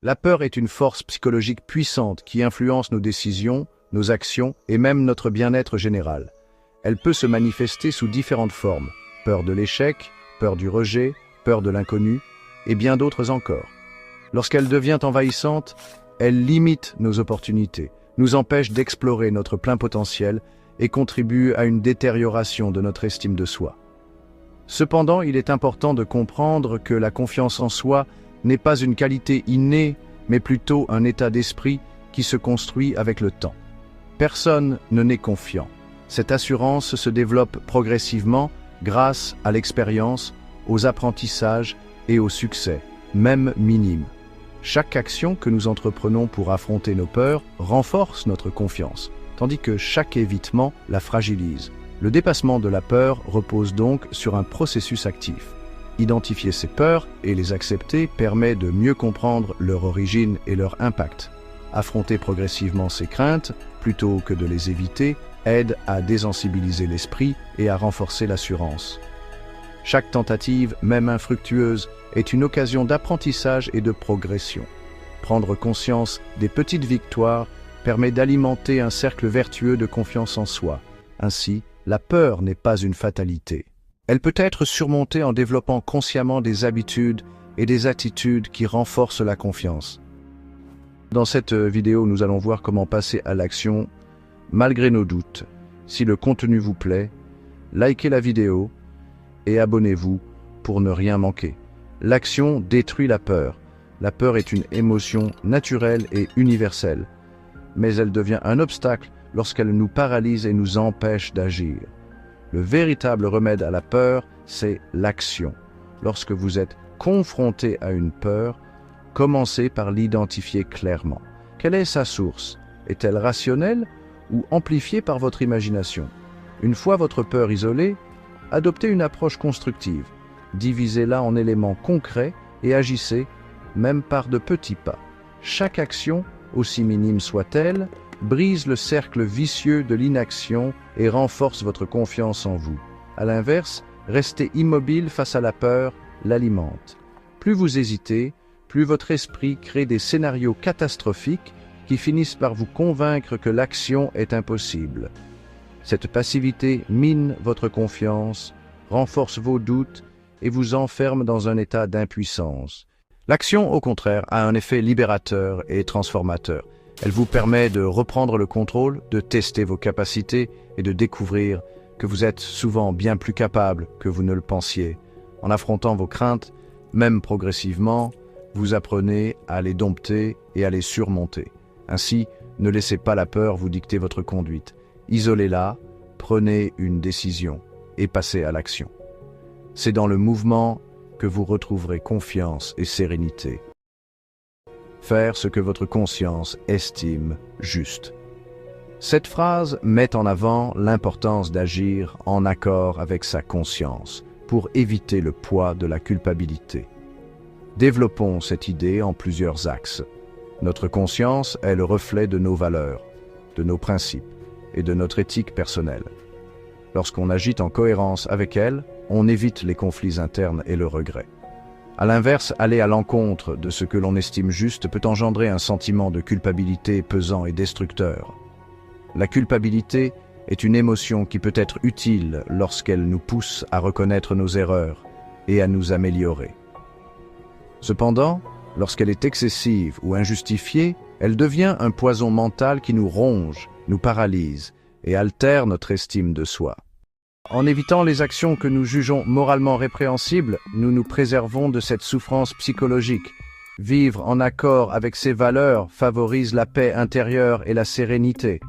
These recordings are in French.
La peur est une force psychologique puissante qui influence nos décisions, nos actions et même notre bien-être général. Elle peut se manifester sous différentes formes: peur de l'échec, peur du rejet, peur de l'inconnu et bien d'autres encore. Lorsqu'elle devient envahissante, elle limite nos opportunités, nous empêche d'explorer notre plein potentiel et contribue à une détérioration de notre estime de soi. Cependant, il est important de comprendre que la confiance en soi n'est pas une qualité innée, mais plutôt un état d'esprit qui se construit avec le temps. Personne ne naît confiant. Cette assurance se développe progressivement grâce à l'expérience, aux apprentissages et au succès, même minimes. Chaque action que nous entreprenons pour affronter nos peurs renforce notre confiance, tandis que chaque évitement la fragilise. Le dépassement de la peur repose donc sur un processus actif. Identifier ces peurs et les accepter permet de mieux comprendre leur origine et leur impact. Affronter progressivement ces craintes, plutôt que de les éviter, aide à désensibiliser l'esprit et à renforcer l'assurance. Chaque tentative, même infructueuse, est une occasion d'apprentissage et de progression. Prendre conscience des petites victoires permet d'alimenter un cercle vertueux de confiance en soi. Ainsi, la peur n'est pas une fatalité. Elle peut être surmontée en développant consciemment des habitudes et des attitudes qui renforcent la confiance. Dans cette vidéo, nous allons voir comment passer à l'action malgré nos doutes. Si le contenu vous plaît, likez la vidéo et abonnez-vous pour ne rien manquer. L'action détruit la peur. La peur est une émotion naturelle et universelle, mais elle devient un obstacle lorsqu'elle nous paralyse et nous empêche d'agir. Le véritable remède à la peur, c'est l'action. Lorsque vous êtes confronté à une peur, commencez par l'identifier clairement. Quelle est sa source? Est-elle rationnelle ou amplifiée par votre imagination? Une fois votre peur isolée, adoptez une approche constructive. Divisez-la en éléments concrets et agissez, même par de petits pas. Chaque action, aussi minime soit-elle, brise le cercle vicieux de l'inaction et renforce votre confiance en vous. À l'inverse, rester immobile face à la peur l'alimente. Plus vous hésitez, plus votre esprit crée des scénarios catastrophiques qui finissent par vous convaincre que l'action est impossible. Cette passivité mine votre confiance, renforce vos doutes et vous enferme dans un état d'impuissance. L'action, au contraire, a un effet libérateur et transformateur. Elle vous permet de reprendre le contrôle, de tester vos capacités et de découvrir que vous êtes souvent bien plus capable que vous ne le pensiez. En affrontant vos craintes, même progressivement, vous apprenez à les dompter et à les surmonter. Ainsi, ne laissez pas la peur vous dicter votre conduite. Isolez-la, prenez une décision et passez à l'action. C'est dans le mouvement que vous retrouverez confiance et sérénité. Faire ce que votre conscience estime juste. Cette phrase met en avant l'importance d'agir en accord avec sa conscience pour éviter le poids de la culpabilité. Développons cette idée en plusieurs axes. Notre conscience est le reflet de nos valeurs, de nos principes et de notre éthique personnelle. Lorsqu'on agit en cohérence avec elle, on évite les conflits internes et le regret. À l'inverse, aller à l'encontre de ce que l'on estime juste peut engendrer un sentiment de culpabilité pesant et destructeur. La culpabilité est une émotion qui peut être utile lorsqu'elle nous pousse à reconnaître nos erreurs et à nous améliorer. Cependant, lorsqu'elle est excessive ou injustifiée, elle devient un poison mental qui nous ronge, nous paralyse et altère notre estime de soi. En évitant les actions que nous jugeons moralement répréhensibles, nous nous préservons de cette souffrance psychologique. Vivre en accord avec ses valeurs favorise la paix intérieure et la sérénité.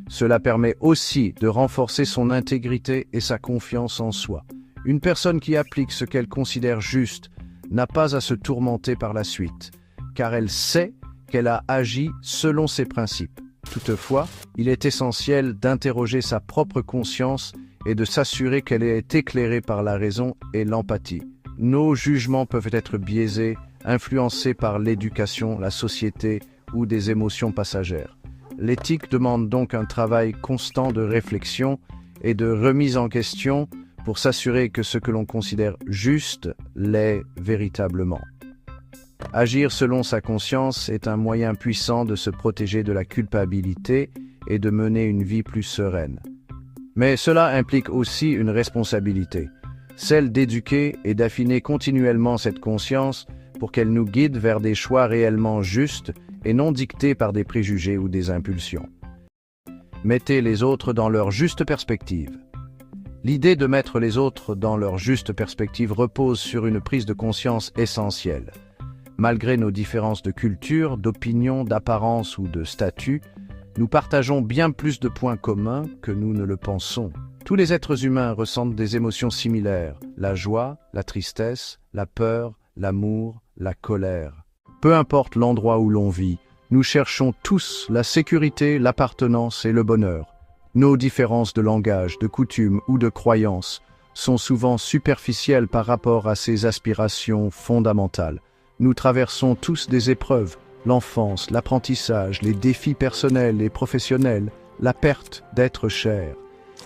Cela permet aussi de renforcer son intégrité et sa confiance en soi. Une personne qui applique ce qu'elle considère juste n'a pas à se tourmenter par la suite, car elle sait qu'elle a agi selon ses principes. Toutefois, il est essentiel d'interroger sa propre conscience et de s'assurer qu'elle est éclairée par la raison et l'empathie. Nos jugements peuvent être biaisés, influencés par l'éducation, la société ou des émotions passagères. L'éthique demande donc un travail constant de réflexion et de remise en question pour s'assurer que ce que l'on considère juste l'est véritablement. Agir selon sa conscience est un moyen puissant de se protéger de la culpabilité et de mener une vie plus sereine. Mais cela implique aussi une responsabilité, celle d'éduquer et d'affiner continuellement cette conscience pour qu'elle nous guide vers des choix réellement justes et non dictés par des préjugés ou des impulsions. Mettez les autres dans leur juste perspective. L'idée de mettre les autres dans leur juste perspective repose sur une prise de conscience essentielle. Malgré nos différences de culture, d'opinion, d'apparence ou de statut, nous partageons bien plus de points communs que nous ne le pensons. Tous les êtres humains ressentent des émotions similaires, la joie, la tristesse, la peur, l'amour, la colère. Peu importe l'endroit où l'on vit, nous cherchons tous la sécurité, l'appartenance et le bonheur. Nos différences de langage, de coutumes ou de croyances sont souvent superficielles par rapport à ces aspirations fondamentales. Nous traversons tous des épreuves, l'enfance, l'apprentissage, les défis personnels et professionnels, la perte d'êtres chers.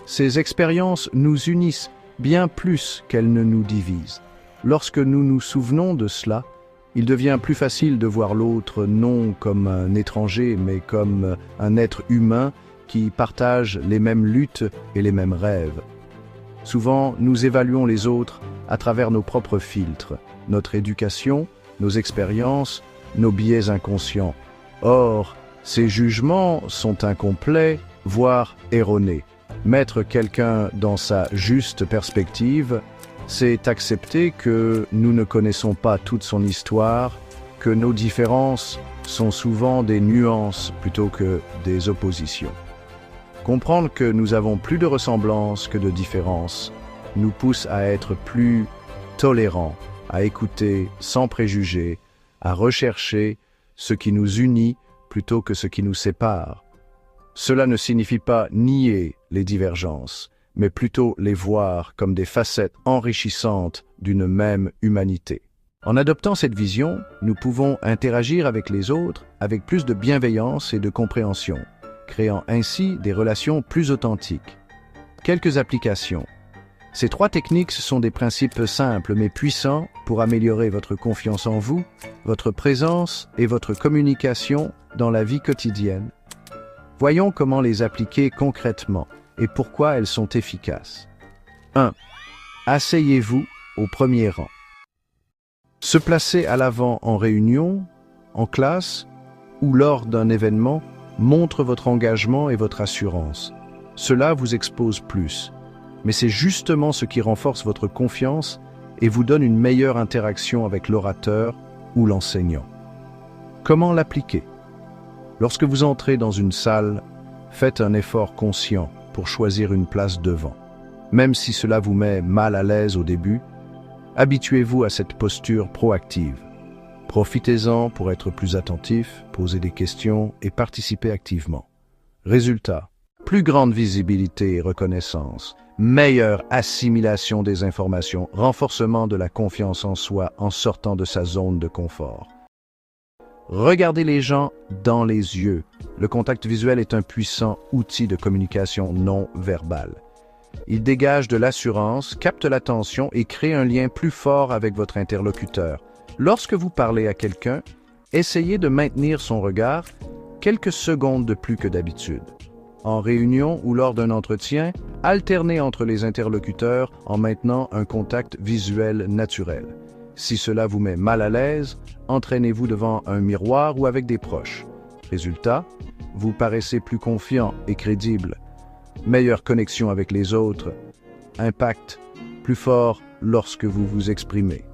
Ces expériences nous unissent bien plus qu'elles ne nous divisent. Lorsque nous nous souvenons de cela, il devient plus facile de voir l'autre non comme un étranger, mais comme un être humain qui partage les mêmes luttes et les mêmes rêves. Souvent, nous évaluons les autres à travers nos propres filtres, notre éducation, nos expériences, nos biais inconscients. Or, ces jugements sont incomplets, voire erronés. Mettre quelqu'un dans sa juste perspective, c'est accepter que nous ne connaissons pas toute son histoire, que nos différences sont souvent des nuances plutôt que des oppositions. Comprendre que nous avons plus de ressemblances que de différences nous pousse à être plus tolérants, à écouter sans préjugés, à rechercher ce qui nous unit plutôt que ce qui nous sépare. Cela ne signifie pas nier les divergences, mais plutôt les voir comme des facettes enrichissantes d'une même humanité. En adoptant cette vision, nous pouvons interagir avec les autres avec plus de bienveillance et de compréhension, créant ainsi des relations plus authentiques. Quelques applications. Ces 3 techniques sont des principes simples mais puissants pour améliorer votre confiance en vous, votre présence et votre communication dans la vie quotidienne. Voyons comment les appliquer concrètement et pourquoi elles sont efficaces. 1. Asseyez-vous au premier rang. Se placer à l'avant en réunion, en classe ou lors d'un événement montre votre engagement et votre assurance. Cela vous expose plus, mais c'est justement ce qui renforce votre confiance et vous donne une meilleure interaction avec l'orateur ou l'enseignant. Comment l'appliquer? Lorsque vous entrez dans une salle, faites un effort conscient pour choisir une place devant. Même si cela vous met mal à l'aise au début, habituez-vous à cette posture proactive. Profitez-en pour être plus attentif, poser des questions et participer activement. Résultat, plus grande visibilité et reconnaissance, meilleure assimilation des informations, renforcement de la confiance en soi en sortant de sa zone de confort. Regardez les gens dans les yeux. Le contact visuel est un puissant outil de communication non verbale. Il dégage de l'assurance, capte l'attention et crée un lien plus fort avec votre interlocuteur. Lorsque vous parlez à quelqu'un, essayez de maintenir son regard quelques secondes de plus que d'habitude. En réunion ou lors d'un entretien, alternez entre les interlocuteurs en maintenant un contact visuel naturel. Si cela vous met mal à l'aise, entraînez-vous devant un miroir ou avec des proches. Résultat, vous paraissez plus confiant et crédible. Meilleure connexion avec les autres. Impact plus fort lorsque vous vous exprimez.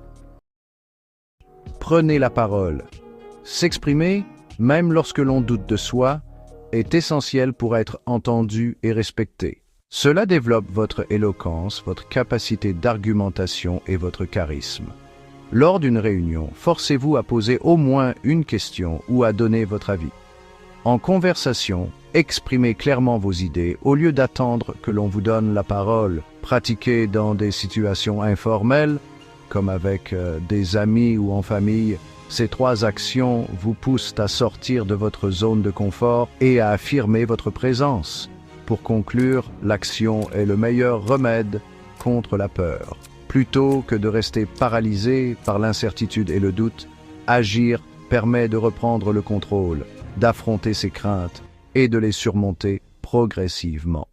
Prenez la parole. S'exprimer, même lorsque l'on doute de soi, est essentiel pour être entendu et respecté. Cela développe votre éloquence, votre capacité d'argumentation et votre charisme. Lors d'une réunion, forcez-vous à poser au moins une question ou à donner votre avis. En conversation, exprimez clairement vos idées au lieu d'attendre que l'on vous donne la parole. Pratiquez dans des situations informelles, comme avec des amis ou en famille. Ces 3 actions vous poussent à sortir de votre zone de confort et à affirmer votre présence. Pour conclure, l'action est le meilleur remède contre la peur. Plutôt que de rester paralysé par l'incertitude et le doute, Agir permet de reprendre le contrôle, d'affronter ses craintes et de les surmonter progressivement.